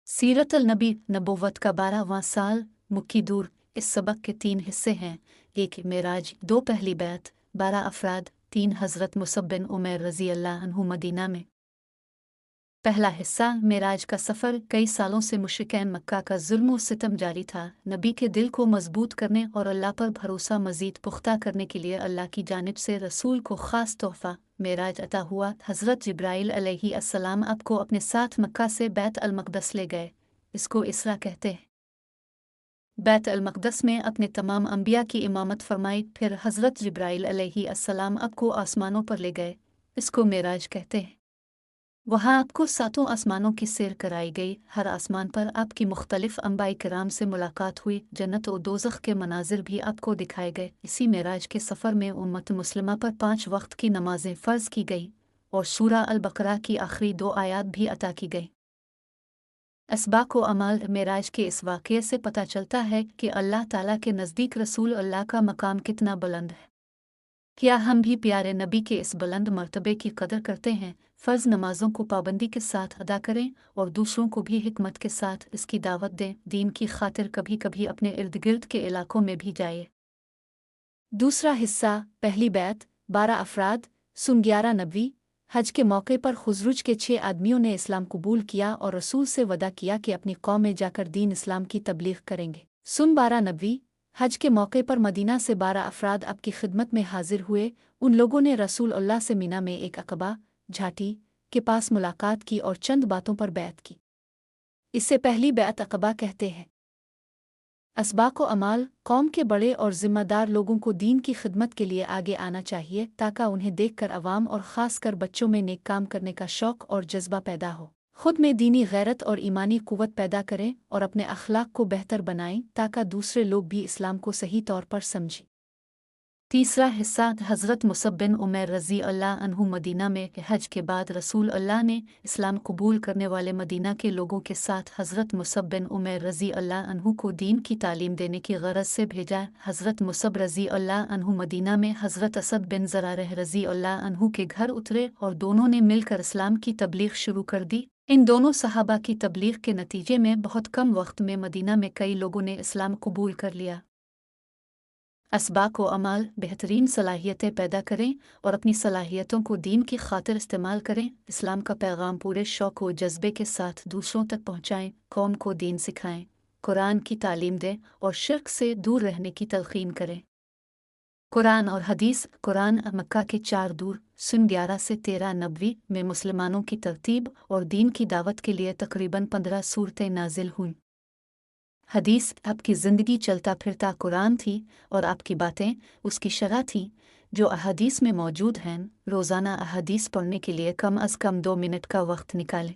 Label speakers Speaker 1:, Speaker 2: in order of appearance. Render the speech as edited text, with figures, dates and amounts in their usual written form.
Speaker 1: सीरत अल नबी नबूवत का 12वां साल मुक्की दूर। इस सबक के 3 हिस्से हैं। 1 मेराज, 2 पहली बैत, 12 अफराद, 3 हज़रत मुसब बिन उमैर रज़ी अल्लाह अन्हु मदीना में। पहला हिस्सा मेराज का सफ़र। कई सालों से मुश्रिकीन मक्का का जुल्म और सितम जारी था। नबी के दिल को मजबूत करने और अल्लाह पर भरोसा मज़ीद पुख्ता करने के लिए अल्लाह की जानिब से रसूल को ख़ास तोहफ़ा मेराज अता हुआ। हज़रत जिब्राईल अलैहिस्सलाम आपको अपने साथ मक्का से बैत अल मक़दस ले गए। इसको इसरा कहते हैं। बैत अल मक़दस में अपने तमाम अम्बिया की इमामत फरमाई। फिर हज़रत जिब्राईल अलैहिस्सलाम आपको आसमानों पर ले गए। इसको मेराज कहते हैं। वहाँ आपको 7 आसमानों की सैर कराई गई। हर आसमान पर आपकी मुख्तलिफ अंबाई किराम से मुलाकात हुई। जन्नत और दोज़ख के मनाजिर भी आपको दिखाए गए। इसी मेराज के सफ़र में उम्मत मुस्लिमा पर 5 वक्त की नमाजें फ़र्ज की गई और सूरा अल बकरा की आखिरी 2 आयात भी अता की गई। असबाक व अमाल। मेराज के इस वाक़ये से पता चलता है कि अल्लाह ताला के नज़दीक रसूल अल्लाह का मकाम कितना बुलंद है। क्या हम भी प्यारे नबी के इस बुलंद मर्तबे की कदर करते हैं? फ़र्ज़ नमाज़ों को पाबंदी के साथ अदा करें और दूसरों को भी हिकमत के साथ इसकी दावत दें। दीन की खातिर कभी कभी अपने इर्द गिर्द के इलाकों में भी जाए। दूसरा हिस्सा पहली बैत, 12 अफराद, सुन 11 नबी। हज के मौके पर खुजरुज के 6 आदमियों ने इस्लाम कबूल किया और रसूल से वदा किया कि अपनी कौम में जाकर दीन इस्लाम की तबलीग करेंगे। सुन 12 नबी। हज के मौके पर मदीना से 12 अफराद आपकी खिदमत में हाजिर हुए। उन लोगों ने रसूल अल्लाह से मीना में एक अकबा झाटी के पास मुलाकात की और चंद बातों पर बैत की। इससे पहली बैत अकबा कहते हैं। असबाक व अमाल। कौम के बड़े और ज़िम्मेदार लोगों को दीन की खिदमत के लिए आगे आना चाहिए ताकि उन्हें देखकर अवाम और ख़ासकर बच्चों में नेक काम करने का शौक़ और जज्बा पैदा हो। खुद में दीनी गैरत और ईमानी कुव्वत पैदा करें और अपने अखलाक को बेहतर बनाएं ताकि दूसरे लोग भी इस्लाम को सही तौर पर समझें। तीसरा हिस्सा हज़रत मुसब बिन उमैर रज़ी अल्लाह अन्हु मदीना में। हज के बाद रसूल अल्लाह ने इस्लाम कबूल करने वाले मदीना के लोगों के साथ हज़रत मुसब बिन उमैर रज़ी अल्लाह अन्हु को दीन की तालीम देने की गरज से भेजा। हज़रत मुसब रज़ी अल्लाह अन्हु मदीना में हज़रत असद बिन ज़रारह रज़ी अल्लाह अन्हु के घर उतरे और दोनों ने मिलकर इस्लाम की तबलीग शुरू कर दी। इन दोनों सहाबा की तबलीग के नतीजे में बहुत कम वक्त में मदीना में कई लोगों ने इस्लाम कबूल कर लिया। असबाक व अमाल। बेहतरीन सलाहियतें पैदा करें और अपनी सलाहियतों को दीन की खातिर इस्तेमाल करें। इस्लाम का पैगाम पूरे शौक़ व जज्बे के साथ दूसरों तक पहुँचाएँ। कौम को दीन सिखाएँ, कुरान की तालीम दें और शिर्क से दूर रहने की तलक़ीन करें। कुरान और हदीस। कुरान मक्का के 4 दूर सुन 11 से 13 नबवी में मुसलमानों की तरतीब और दीन की दावत के लिए तकरीबन 15 सूरतें नाजिल हुईं। हदीस आपकी ज़िंदगी चलता फिरता कुरान थी और आपकी बातें उसकी शरह थीं जो अहादीस में मौजूद हैं। रोज़ाना अहादीस पढ़ने के लिए कम अज़ कम 2 मिनट का वक्त निकालें।